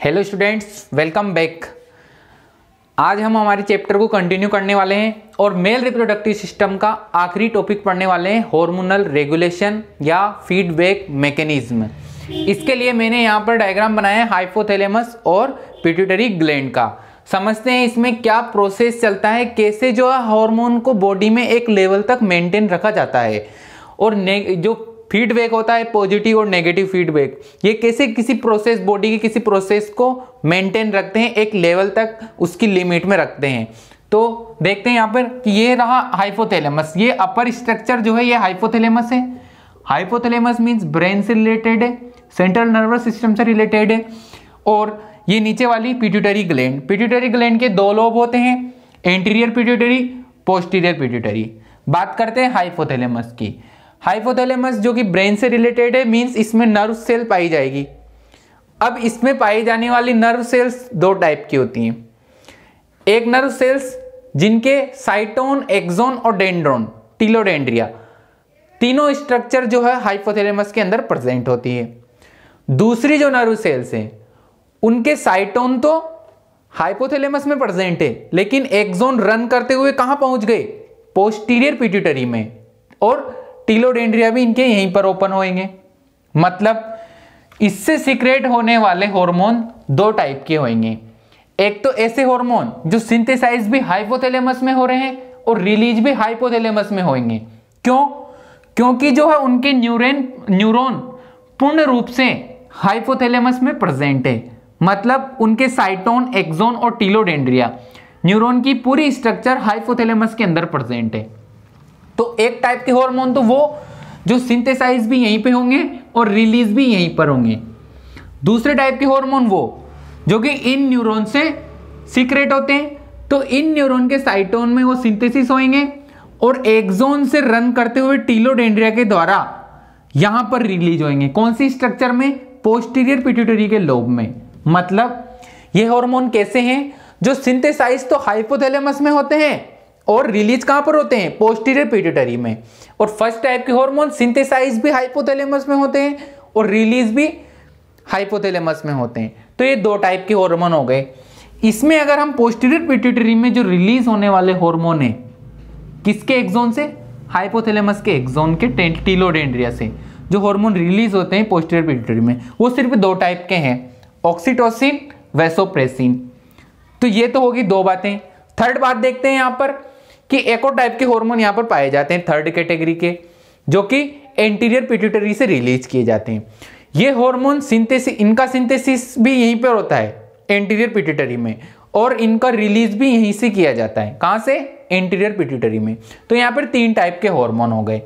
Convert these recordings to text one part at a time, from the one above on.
Hello students, welcome back. आज हम हमारे चैप्टर को कंटिन्यू करने वाले हैं और मेल रिप्रोडक्टिव सिस्टम का आखिरी टॉपिक पढ़ने वाले हैं, हार्मोनल रेगुलेशन या फीडबैक मैकेनिज्म। इसके लिए मैंने यहाँ पर डायग्राम बनाया है हाइपोथैलेमस और पिट्यूटरी ग्लैंड का। समझते हैं इसमें क्या प्रोसेस चलता है, कैसे जो है हार्मोन को बॉडी में एक लेवल तक मेंटेन रखा जाता है और जो फीडबैक होता है पॉजिटिव और नेगेटिव फीडबैक, ये कैसे किसी प्रोसेस बॉडी की किसी प्रोसेस को मेंटेन रखते हैं, एक लेवल तक उसकी लिमिट में रखते हैं। तो देखते हैं यहाँ पर कि ये रहा हाइपोथैलेमस। ये अपर स्ट्रक्चर जो है ये हाइपोथैलेमस है। हाइपोथैलेमस मींस ब्रेन से रिलेटेड है, सेंट्रल नर्वस सिस्टम से रिलेटेड है। और ये नीचे वाली पिट्यूटरी ग्लैंड, पिट्यूटरी ग्लैंड के दो लोब होते हैं, एंटीरियर पिट्यूटरी, पोस्टीरियर पिट्यूटरी। बात करते हैं हाइपोथैलेमस की। हाइपोथैलेमस जो कि ब्रेन से रिलेटेड है, मींस इसमें नर्व सेल पाई जाएगी। अब इसमें पाई जाने वाली नर्व सेल्स दो टाइप की होती हैं। एक नर्व सेल्स जिनके साइटोन, एक्सोन और डेंड्रोन, टीलोडेंड्रिया, तीनों स्ट्रक्चर जो है हाइपोथैलेमस के अंदर प्रेजेंट होती है। दूसरी जो नर्व सेल्स हैं उनके साइटोन तो हाइपोथैलेमस में प्रेजेंट है, लेकिन एक्सोन रन करते हुए कहां पहुंच गए? पोस्टीरियर पिट्यूटरी में। और टीलोडेंड्रिया भी इनके यहीं पर ओपन होंगे। मतलब इससे सीक्रेट होने वाले हार्मोन दो टाइप के होंगे। एक तो ऐसे हार्मोन जो सिंथेसाइज भी हाइपोथैलेमस में हो रहे हैं और रिलीज भी हाइपोथैलेमस में होंगे। क्यों? क्योंकि जो है उनके न्यूरॉन पूर्ण रूप से हाइपोथैलेमस में प्रेजेंट है। मतलब उनके साइटोन, एक्सोन और टीलोडेंड्रिया न्यूरॉन की पूरी स्ट्रक्चर हाइपोथैलेमस के अंदर प्रेजेंट है। तो एक टाइप के हार्मोन तो वो जो सिंथेसाइज भी यहीं पे होंगे और रिलीज भी यहीं पर होंगे। दूसरे टाइप के हार्मोन वो जो कि इन न्यूरॉन से सीक्रेट होते हैं। तो इन न्यूरॉन के साइटोन में वो सिंथेसिस होंगे और एक्सोन से रन करते हुए टीलोडेंड्रिया के द्वारा यहां पर रिलीज होंगे। कौन सी स्ट्रक्चर में? पोस्टीरियर पिट्यूटरी के लोब में। मतलब ये हार्मोन कैसे हैं जो सिंथेसाइज तो हाइपोथैलेमस में होते हैं और रिलीज कहां पर होते हैं? पोस्टीरियर पिट्यूटरी में। और फर्स्ट टाइप के हार्मोन सिंथेसाइज भी हाइपोथैलेमस में होते हैं और रिलीज भी हाइपोथैलेमस में होते हैं। तो ये दो टाइप के हार्मोन हो गए। इसमें अगर हम पोस्टीरियर पिट्यूटरी में जो रिलीज होने वाले हार्मोन है किसके एक्सोन से? हाइपोथैलेमस के एक्सोन के टीलोडेंड्रिया से जो हार्मोन रिलीज होते हैं पोस्टीरियर पिट्यूटरी में, वो सिर्फ दो टाइप के हैं, ऑक्सीटोसिन, वैसोप्रेसिन। तो ये तो होगी दो बातें। थर्ड बात देखते हैं यहां पर कि एक और टाइप के हार्मोन यहां पर पाए जाते हैं थर्ड कैटेगरी के, जो कि एंटीरियर पिट्यूटरी से रिलीज किए जाते हैं। ये हार्मोन सिंथेसिस, इनका सिंथेसिस भी यहीं पर होता है एंटीरियर पिट्यूटरी में, और इनका रिलीज भी यहीं से किया जाता है। कहां से? एंटीरियर पिट्यूटरी में। तो यहां पर तीन टाइप के हार्मोन हो गए।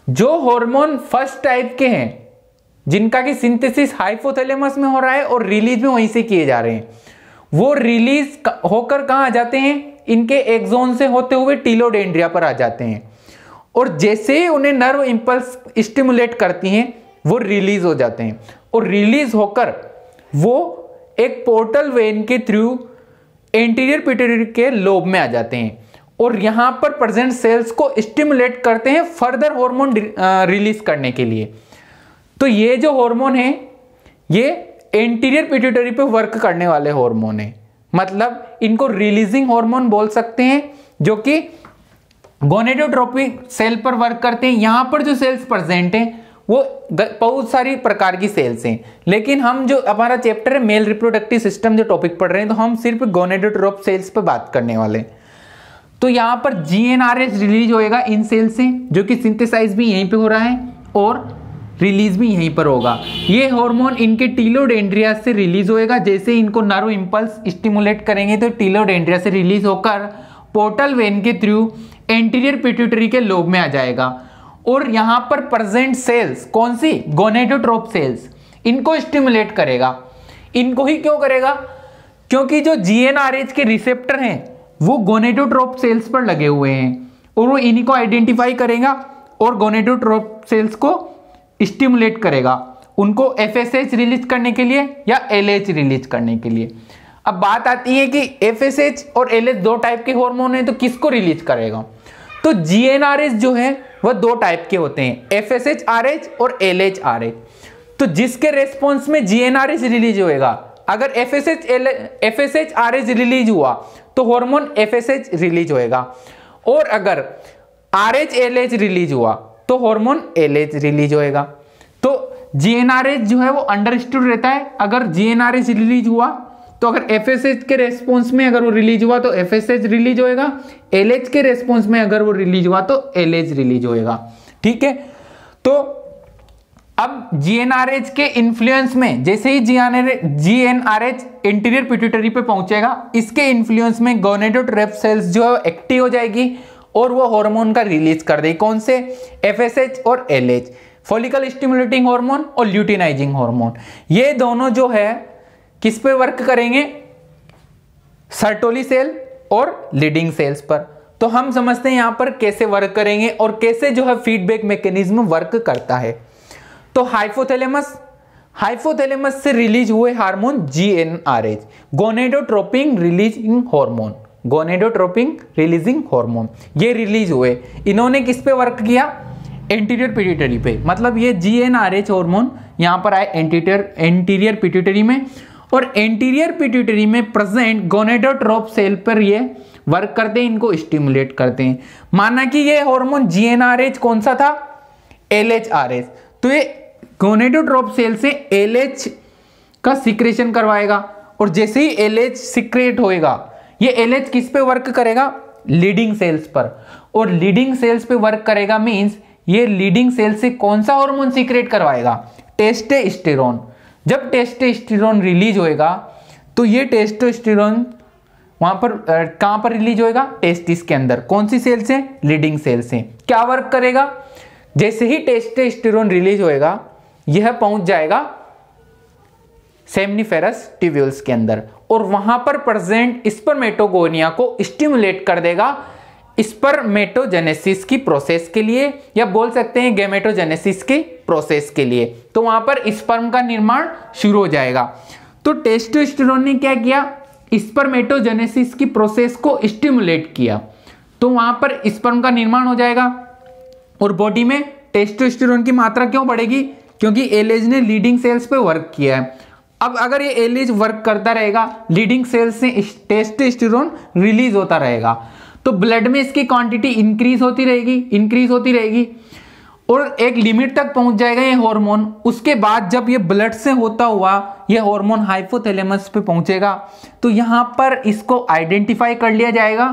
जो हार्मोन फर्स्ट टाइप के हैं जिनका कि सिंथेसिस हाइपोथैलेमस में हो रहा है और रिलीज भी वहीं से किए जा रहे हैं, वो रिलीज होकर कहां आ जाते हैं? इनके एक्सोन से होते हुए टीलोडेंड्रिया पर आ जाते हैं। और जैसे ही उन्हें नर्व इंपल्स स्टिमुलेट करती हैं वो रिलीज हो जाते हैं और रिलीज होकर वो एक पोर्टल वेन के थ्रू एंटीरियर पिट्यूटरी के लोब में आ जाते हैं और यहां पर प्रेजेंट सेल्स को स्टिमुलेट करते हैं फर्दर हार्मोन रिलीज करने के लिए। तो ये जो हार्मोन है ये एंटीरियर पिट्यूटरी पे वर्क करने वाले हार्मोन है। मतलब इनको रिलीजिंग हार्मोन बोल सकते हैं, जो कि गोनेडोट्रोपिक सेल पर वर्क करते हैं। यहां पर जो सेल्स प्रेजेंट हैं वो बहुत सारी प्रकार की सेल्स हैं, लेकिन हम जो हमारा चैप्टर है मेल रिप्रोडक्टिव सिस्टम जो टॉपिक पढ़ रहे हैं, तो हम सिर्फ गोनेडोट्रोप सेल्स पर बात करने वाले हैं। तो यहां पर GnRH रिलीज होएगा इन सेल से, जो कि सिंथेसाइज भी यहीं पे हो रहा है और रिलीज भी यहीं पर होगा। ये हार्मोन इनके टीलोडेंड्रिया से रिलीज होएगा। जैसे इनको नर्व इंपल्स स्टिमुलेट करेंगे तो टीलोडेंड्रिया से रिलीज होकर पोर्टल वेन के थ्रू एंटीरियर पिट्यूटरी के लोब में आ जाएगा और यहां पर प्रेजेंट सेल्स कौन सी? गोनेडोट्रोप सेल्स, इनको स्टिमुलेट करेगा। इनको ही क्यों करेगा? क्योंकि जो GnRH के रिसेप्टर हैं वो गोनेडोट्रोप सेल्स पर लगे हुए हैं और वो इन्हीं को आइडेंटिफाई करेगा और गोनेडोट्रोप सेल्स को स्टिमुलेट करेगा, उनको FSH रिलीज करने के लिए या LH रिलीज करने के लिए। अब बात आती है कि FSH और LH दो टाइप के हार्मोन हैं, तो किसको रिलीज करेगा? तो GnRH जो है वह दो टाइप के होते हैं, FSH-RH और LH-RH। तो जिसके रेस्पॉन्स में GnRH रिलीज होएगा अगर FSH RH रिलीज हुआ तो हार्मोन FSH रिलीज होएगा, और अगर RH LH रिलीज हुआ तो हार्मोन LH रिलीज होएगा। तो GnRH जो है वो अंडरस्टूड रहता है, अगर GnRH रिलीज हुआ तो अगर FSH के रेस्पॉन्स में अगर वो रिलीज हुआ तो FSH रिलीज होएगा, LH के रेस्पॉन्स में अगर वो रिलीज हुआ तो LH रिलीज होएगा। ठीक है, तो अब GnRH के इन्फ्लुएंस में जैसे ही GnRH इंटीरियर पिट्यूटरी पे पहुंचेगा, इसके इन्फ्लुएंस में गोनेडोट्रोप सेल्स जो है एक्टिव हो जाएगी और वो हार्मोन का रिलीज कर देगी। कौन से? FSH और LH, फॉलिकल स्टिमुलेटिंग हार्मोन और ल्यूटिनाइजिंग हार्मोन। ये दोनों जो है किस पे वर्क करेंगे? सर्टोली सेल और लीडिंग सेल्स पर। तो हम समझते हैं यहां पर कैसे वर्क करेंगे और कैसे जो है फीडबैक मैकेनिज्म वर्क करता है। तो हाइपोथैलेमस से रिलीज हुए hormone GnRH, gonadotropin releasing hormone, gonadotropin releasing hormone, ये रिलीज हुए। इन्होंने किस पे वर्क किया? एंटीरियर पिट्यूटरी पे। मतलब ये GnRH हार्मोन यहां पर आए एंटीरियर पिट्यूटरी में, और एंटीरियर पिट्यूटरी में प्रेजेंट गोनेडोट्रोप सेल पर ये वर्क करते हैं, इनको स्टिमुलेट करते हैं। माना कि ये हार्मोन GnRH कौन सा था? LHRH। तो ये गोनेडोट्रोप सेल से LH का सिक्रेशन करवाएगा, और जैसे ही LH सिक्रेट होएगा, ये LH किस पे वर्क करेगा? लीडिंग सेल्स पर। और लीडिंग सेल्स पे वर्क करेगा मींस ये लीडिंग सेल से कौन सा हार्मोन सिक्रेट करवाएगा? टेस्टोस्टेरोन। जब टेस्टोस्टेरोन रिलीज होएगा तो ये टेस्टोस्टेरोन वहां पर कहां पर रिलीज होएगा? टेस्टिस के अंदर। कौन सी सेल से? लीडिंग सेल से। क्या वर्क करेगा? जैसे ही टेस्टोस्टेरोन रिलीज होएगा, यह पहुंच जाएगा सेमनीफेरस ट्यूब्यूल्स के अंदर, और वहां पर प्रेजेंट स्पर्मेटोगोनिया को स्टिमुलेट कर देगा स्पर्मेटोजेनेसिस की प्रोसेस के लिए, या बोल सकते हैं गैमेटोजेनेसिस की प्रोसेस के लिए। तो वहां पर स्पर्म का निर्माण शुरू हो जाएगा। तो टेस्टोस्टेरोन ने क्या किया? स्पर्मेटोजेनेसिस की प्रोसेस को स्टिमुलेट किया, तो वहां पर स्पर्म का निर्माण हो जाएगा, और बॉडी में टेस्टोस्टेरोन की मात्रा क्यों बढ़ेगी? क्योंकि LH ने लीडिंग सेल्स पे वर्क किया है। अब अगर ये LH वर्क करता रहेगा, लीडिंग सेल्स से टेस्टोस्टेरोन रिलीज होता रहेगा, तो ब्लड में इसकी क्वांटिटी इंक्रीज होती रहेगी और एक लिमिट तक पहुंच जाएगा ये हार्मोन। उसके बाद जब ये ब्लड से होता हुआ ये हार्मोन हाइपोथैलेमस पे पहुंचेगा, तो यहां पर इसको आइडेंटिफाई कर लिया जाएगा।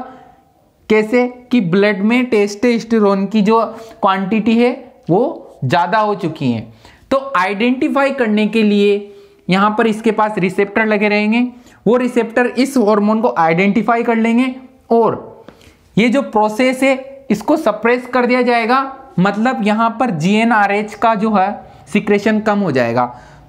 कैसे? कि ब्लड में टेस्टोस्टेरोन की जो क्वांटिटी है वो ज्यादा हो चुकी है। तो आइडेंटिफाई करने के लिए यहां पर इसके पास रिसेप्टर लगे रहेंगे, वो रिसेप्टर इस हार्मोन को आइडेंटिफाई कर लेंगे, और ये जो प्रोसेस है इसको सप्रेस कर दिया जाएगा। मतलब यहां पर GnRH का जो है सिक्रेशन कम हो जाएगा।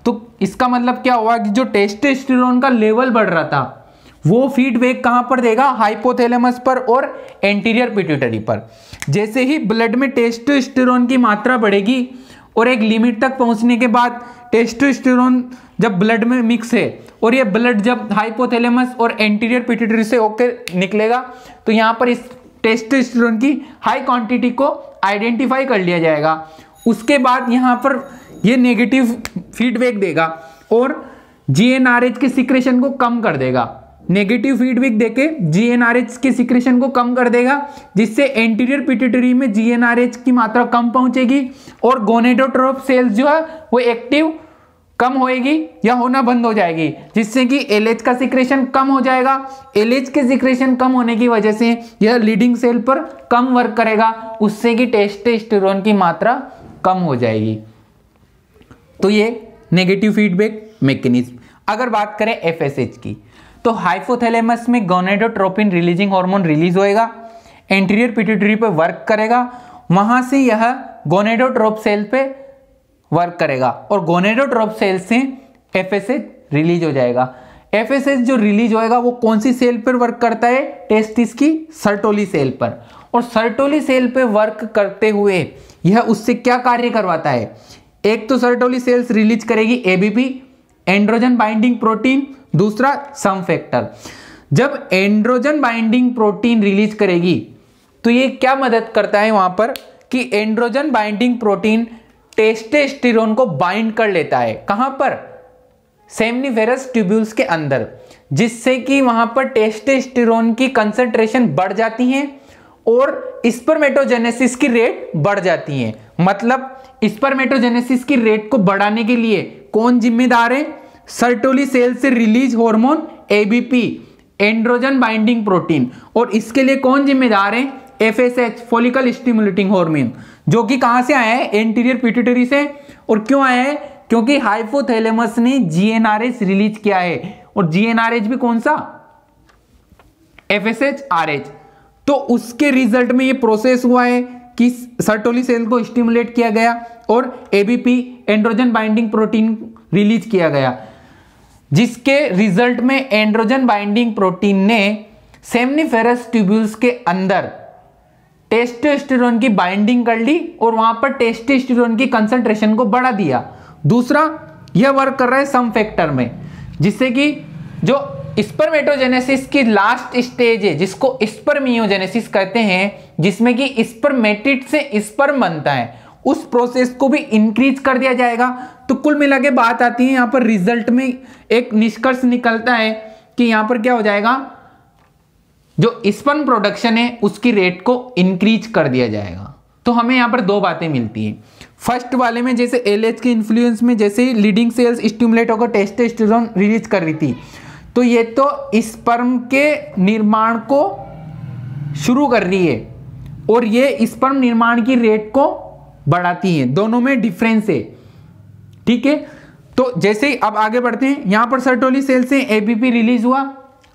तो इसका मतलब क्या हुआ कि जो टेस्टोस्टेरोन का लेवल बढ़ रहा था वो फीडबैक कहां पर देगा? हाइपोथैलेमस पर और एंटीरियर पिट्यूटरी पर। जैसे ही ब्लड में टेस्टोस्टेरोन की मात्रा बढ़ेगी और एक लिमिट तक पहुंचने के बाद टेस्टोस्टेरोन जब ब्लड में मिक्स है, और ये ब्लड जब हाइपोथैलेमस और एंटीरियर पिट्यूटरी से होकर निकलेगा, तो यहां पर इस टेस्टोस्टेरोन की हाई क्वांटिटी को आइडेंटिफाई कर लिया जाएगा। उसके बाद यहां पर ये नेगेटिव फीडबैक देगा और GnRH के सिक्रेशन को कम कर देगा। नेगेटिव फीडबैक देके GnRH के सिक्रेशन को कम कर देगा, जिससे एंटीरियर पिट्यूटरी में GnRH की मात्रा कम पहुंचेगी और गोनेडोट्रोप सेल्स जो है वो एक्टिव कम होएगी या होना बंद हो जाएगी, जिससे कि LH का सिक्रेशन कम हो जाएगा। LH के सिक्रेशन कम होने की वजह से यह लीडिंग सेल पर कम वर्क करेगा, उससे कि टेस्टोस्टेरोन की मात्रा कम हो जाएगी। तो ये नेगेटिव फीडबैक मैकेनिज्म। अगर बात करें FSH की, तो हाइपोथैलेमस में गोनेडोट्रोपिन रिलीजिंग हार्मोन रिलीज होएगा, एंटीरियर पिट्यूटरी पे वर्क करेगा, वहां से यह गोनेडोट्रोप सेल पे वर्क करेगा और गोनेडोट्रोप सेल से FSH रिलीज हो जाएगा। FSH जो रिलीज होएगा वो कौन सी सेल पर वर्क करता है? टेस्टिस की सर्टोली सेल पर। और सर्टोली सेल पे वर्क करते हुए यह उससे क्या कार्य करवाता है? एक तो सर्टोली सेल्स रिलीज करेगी ABP, एंड्रोजन बाइंडिंग प्रोटीन, दूसरा सम फैक्टर। जब एंड्रोजन बाइंडिंग प्रोटीन रिलीज करेगी तो ये क्या मदद करता है वहां पर कि एंड्रोजन बाइंडिंग प्रोटीन टेस्टोस्टेरोन को बाइंड कर लेता है। कहां पर? सेमनीफेरस ट्यूब्यूल्स के अंदर, जिससे कि वहां पर टेस्टोस्टेरोन की कंसंट्रेशन बढ़ जाती है और स्पर्मेटोजेनेसिस की रेट बढ़ जाती है। मतलब स्पर्मेटोजेनेसिस की रेट को बढ़ाने के लिए कौन जिम्मेदार है? सर्टोली सेल से release hormone ABP, androgen binding protein. और इसके लिए कौन जिम्मेदार है? एफएसएच, फॉलिकल स्टिमुलेटिंग हार्मोन, जो कि कहां से आया है? एंटीरियर पिट्यूटरी से। और क्यों आया है? क्योंकि हाइपोथैलेमस ने जीएनआरएच रिलीज किया है, और जीएनआरएच भी कौन सा? एफएसएच-आरएच। तो उसके रिजल्ट में ये प्रोसेस हुआ है कि सर्टोली सेल को स्टिमुलेट किया गया और ABP, androgen binding protein release किया गया, जिसके रिजल्ट में एंड्रोजन बाइंडिंग प्रोटीन ने सेमनीफेरस ट्यूब्यूल्स के अंदर टेस्टोस्टेरोन की बाइंडिंग कर ली और वहां पर टेस्टोस्टेरोन की कंसंट्रेशन को बढ़ा दिया। दूसरा, यह वर्क कर रहा है सम फैक्टर में, जिससे कि जो स्पर्मेटोजेनेसिस की लास्ट स्टेज है, जिसको स्पर्मियोजेनेसिस कहते हैं, जिसमें कि स्पर्मेटिड से स्पर्म बनता है, उस प्रोसेस को भी इंक्रीज कर दिया जाएगा। तो कुल मिला के बात आती है यहां पर रिजल्ट में एक निष्कर्ष निकलता है कि यहां पर क्या हो जाएगा? जो स्पर्म प्रोडक्शन है उसकी रेट को इंक्रीज कर दिया जाएगा। तो हमें यहां पर दो बातें मिलती हैं। फर्स्ट वाले में जैसे एलएच के इन्फ्लुएंस में जैसे ही लीडिंग सेल्स स्टिमुलेट होकर टेस्टोस्टेरोन रिलीज कर रही थी, तो ये तो स्पर्म के निर्माण को शुरू कर रही है और ये स्पर्म निर्माण की रेट को बढ़ाती है। दोनों में डिफरेंस है, ठीक है। तो जैसे ही अब आगे बढ़ते हैं, यहां पर सर्टोली सेल से एबीपी रिलीज हुआ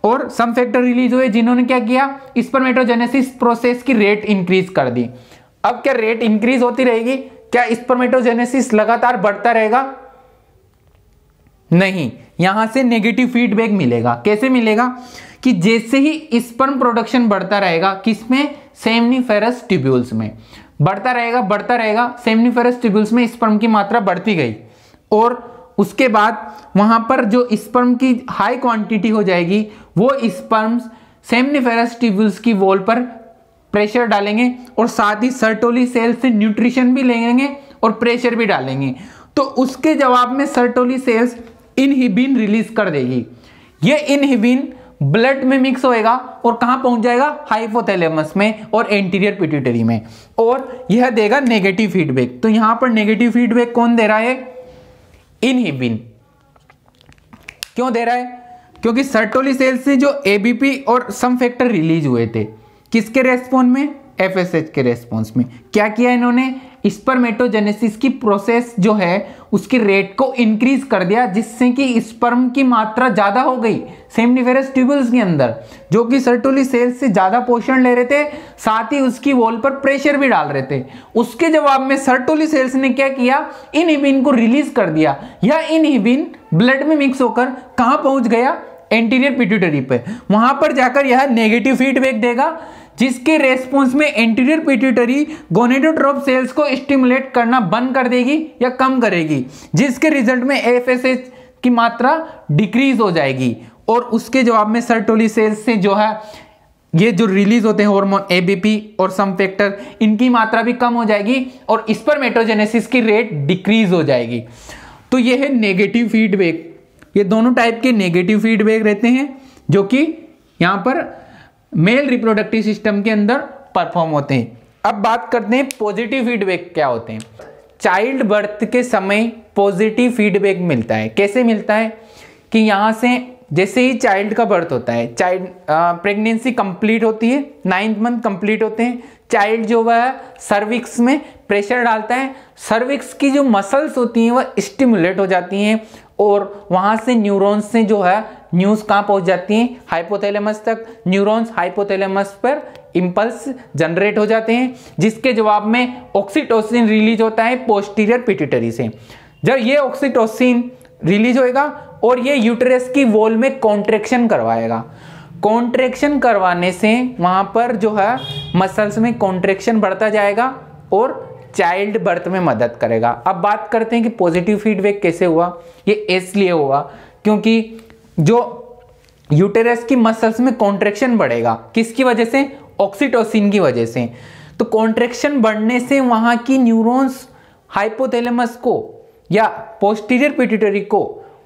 और सम फैक्टर रिलीज हुए, जिन्होंने क्या किया? स्पर्मेटोजेनेसिस प्रोसेस की रेट इंक्रीज कर दी। अब क्या रेट इंक्रीज होती रहेगी? क्या स्पर्मेटोजेनेसिस लगातार बढ़ता रहेगा? नहीं, यहां से नेगेटिव फीडबैक मिलेगा। कैसे मिलेगा? कि जैसे ही स्पर्म प्रोडक्शन बढ़ता रहेगा, किसमें? सेमनीफेरस ट्यूब्यूल्स में बढ़ता रहेगा। सेमनीफेरस ट्यूब्यूल्स में स्पर्म की मात्रा बढ़ती गई और उसके बाद वहां पर जो स्पर्म की हाई क्वांटिटी हो जाएगी, वो स्पर्म्स सेमनीफेरस ट्यूब्यूल्स की वॉल पर प्रेशर डालेंगे और साथ ही सर्टोली सेल से न्यूट्रिशन भी लेंगे और प्रेशर भी डालेंगे। तो उसके जवाब में सर्टोली सेल्स इनहिबिन रिलीज कर देगी। ये इनहिबिन ब्लड में मिक्स होएगा और कहां पहुंच जाएगा? हाइपोथैलेमस में और एंटीरियर पिट्यूटरी में, और यह देगा नेगेटिव फीडबैक। तो यहां पर नेगेटिव फीडबैक कौन दे रहा है? इनहिबिन। क्यों दे रहा है? क्योंकि सर्टोली सेल से जो एबीपी और सम फैक्टर रिलीज हुए थे, किसके रेस्पॉन्स में? एफएसएच के रेस्पॉन्स में। क्या किया इन्होंने? स्पर्मेटोजेनेसिस की प्रोसेस जो है उसकी रेट को इंक्रीज कर दिया, जिससे कि स्पर्म की मात्रा ज्यादा हो गई सेमनीफेरस ट्यूब्यूल्स के अंदर, जो कि सर्टोली सेल से ज्यादा पोषण ले रहे थे, साथ ही उसकी वॉल पर प्रेशर भी डाल रहे थे। उसके जवाब में सर्टोली सेल्स ने क्या किया? इनहिबिन को रिलीज कर दिया। यह इनहिबिन ब्लड में मिक्स होकर कहां पहुंच गया? एंटीरियर पिट्यूटरी पे। वहां पर जाकर यह नेगेटिव फीडबैक देगा, जिसके रेस्पॉन्स में एंटीरियर पिट्यूटरी गोनेडोट्रोप सेल्स को स्टिमुलेट करना बंद कर देगी या कम करेगी, जिसके रिजल्ट में एफएसएच की मात्रा डिक्रीज हो जाएगी। और उसके जवाब में सर्टोली सेल्स से जो है ये जो रिलीज होते हैं हार्मोन एबीपी और सम फैक्टर, इनकी मात्रा भी कम हो जाएगी और स्पर्मेटोजेनेसिस की रेट डिक्रीज हो जाएगी। तो ये है नेगेटिव फीडबैक। ये दोनों टाइप के नेगेटिव फीडबैक रहते हैं जो कि यहां पर मेल रिप्रोडक्टिव सिस्टम के अंदर परफॉर्म होते हैं। अब बात करते हैं पॉजिटिव फीडबैक क्या होते हैं। चाइल्ड बर्थ के समय पॉजिटिव फीडबैक मिलता है। कैसे मिलता है? कि यहां से जैसे ही चाइल्ड का बर्थ होता है, चाइल्ड प्रेगनेंसी कंप्लीट होती है, 9th मंथ कंप्लीट होते हैं, चाइल्ड जो वह सर्विक्स में प्रेशर डालता है, सर्विक्स की जो मसल्स होती हैं वह स्टिमुलेट हो जाती हैं और वहां से न्यूरॉन्स से जो है न्यूज कहां पहुंच जाती हैं? हाइपोथैलेमस तक। न्यूरॉन्स हाइपोथैलेमस पर इंपल्स जनरेट हो जाते हैं, जिसके जवाब में ऑक्सीटोसिन रिलीज होता है पोस्टीरियर पिट्यूटरी से। जब ये ऑक्सीटोसिन रिलीज होएगा और ये यूटेरस की वॉल में कॉन्ट्रैक्शन करवाएगा। कॉन्ट्रैक्शन करवाने से वहां पर जो है मसल्स में कॉन्ट्रैक्शन बढ़ता जाएगा और चाइल्ड बर्थ में मदद करेगा। अब बात करते हैं कि पॉजिटिव फीडबैक कैसे हुआ। ये इसलिए हुआ क्योंकि जो यूटेरस की मसल्स में कॉन्ट्रैक्शन बढ़ेगा, किसकी वजह से? ऑक्सीटोसिन की वजह से। तो कॉन्ट्रैक्शन बढ़ने से वहां की न्यूरॉन्स हाइपोथैलेमस को या पोस्टीरियर पिट्यूटरी को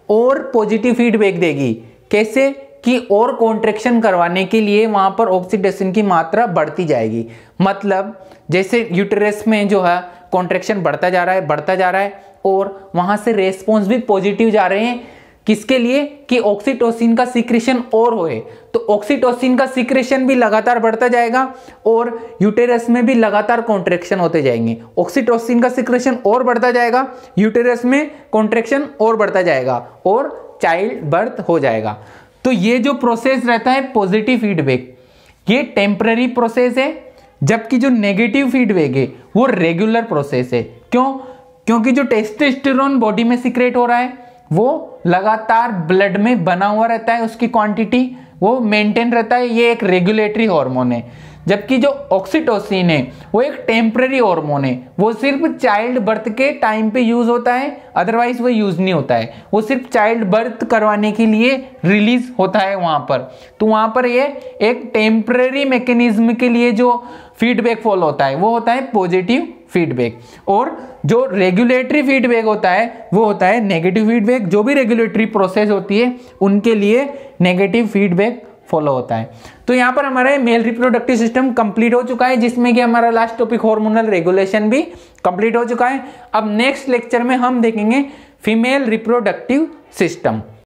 और पॉजिटिव फीडबैक देगी। कैसे कि और कॉन्ट्रैक्शन करवाने के लिए वहां पर ऑक्सीटोसिन की मात्रा बढ़ती जाएगी। मतलब जैसे यूटेरस में जो है कॉन्ट्रैक्शन बढ़ता जा रहा है और वहां से रेस्पॉन्स भी पॉजिटिव जा रहे हैं। किसके लिए कि ऑक्सीटोसिन का सीक्रेशन और होए, तो ऑक्सीटोसिन का सीक्रेशन भी लगातार बढ़ता जाएगा और यूटेरस में भी लगातार कॉन्ट्रैक्शन होते जाएंगे। ऑक्सीटोसिन का सीक्रेशन और बढ़ता जाएगा, यूटेरस में कॉन्ट्रैक्शन और बढ़ता जाएगा और चाइल्ड बर्थ हो जाएगा। तो ये जो प्रोसेस रहता है पॉजिटिव फीडबैक, ये टेम्पररी प्रोसेस है, जबकि जो नेगेटिव फीडबैक है वो रेगुलर प्रोसेस है। क्यों? क्योंकि जो टेस्टोस्टेरोन बॉडी में सीक्रेट हो रहा है वो लगातार ब्लड में बना हुआ रहता है, उसकी क्वांटिटी वो मेंटेन रहता है, ये एक रेगुलेटरी हार्मोन है। जबकि जो ऑक्सीटोसिन है वो एक टेम्पररी हार्मोन है, वो सिर्फ चाइल्ड बर्थ के टाइम पे यूज होता है, अदरवाइज वो यूज नहीं होता है, वो सिर्फ चाइल्ड बर्थ करवाने के लिए रिलीज होता है वहां पर। तो वहां पर ये एक टेम्पररी मैकेनिज्म के लिए जो फीडबैक फॉलो होता है वो होता है पॉजिटिव फीडबैक, और जो रेगुलेटरी फीडबैक होता है वो होता है नेगेटिव फीडबैक। जो भी रेगुलेटरी प्रोसेस होती है उनके लिए नेगेटिव फीडबैक फॉलो होता है। तो यहाँ पर हमारा मेल रिप्रोडक्टिव सिस्टम कंप्लीट हो चुका है, जिसमें कि हमारा लास्ट टॉपिक हार्मोनल रेगुलेशन भी कंप्लीट हो चुका है। अब नेक्स्ट लेक्चर में हम देखेंगे फीमेल रिप्रोडक्टिव सिस्टम।